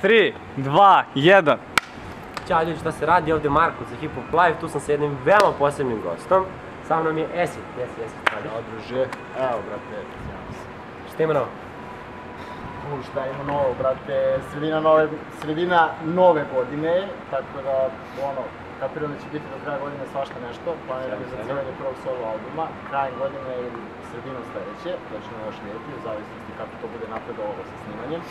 3, 2, 1. Ćao ljudi, šta se radi? Ovdje je Marko za Hip Hop Live, tu sam sa jednim veoma posebnim gostom. Sa mnom je Esi. Esi, radi. Ćao druže, evo brate, Šta ima novo? šta ima novo brate, sredina nove godine, tako da ono, kapiram da će biti do kraja godine svašta nešto, planiram izbacivanje prvog solo albuma, krajem godine ili sredinom sledeće, to ćemo još vidjeti, u zavisnosti kako to bude napredovalo sa snimanjem.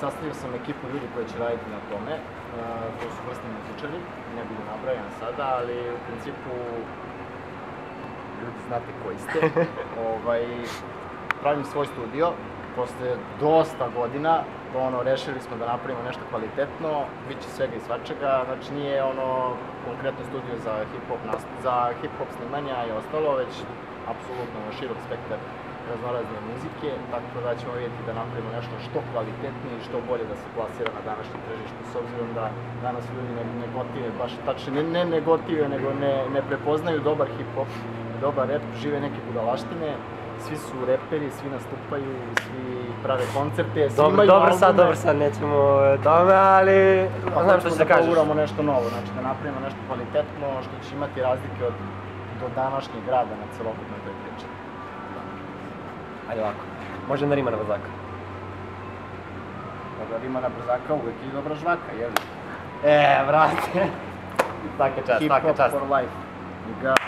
Sastavio sam ekipu ljudi koji će raditi na tome, to su vrstni muzičari, ne budu nabrajani sada, ali u principu ljudi znate koji ste. Pravim svoj studio, posle dosta godina, rešili smo da napravimo nešto kvalitetno, bit će svega i svačega, znači nije konkretno studio za hip-hop snimanja i ostalo, već apsolutno širok spektar raznorazne muzike, tako da ćemo vidjeti da napravimo nešto što kvalitetnije i što bolje da se plasira na današnjem tržištu, s obzirom da danas ljudi ne gotive, baš tačno, ne gotive, nego ne prepoznaju dobar hip-hop, dobar rap, žive neke budalaštine, svi su reperi, svi nastupaju, svi prave koncerte, svi imaju albume. Dobro sad, nećemo tome, ali znam što ćeš da kažeš. Da uramo nešto novo, znači da napravimo nešto kvalitetno, što će imati razlike do današnjeg rada na celokupnoj toj priči. Ajde ovako, može da rima na brzaka. Dobra rima na brzaka, uvek i dobra žvaka, jel? Brate. Svaka čast, svaka čast. Hip hop for life. You got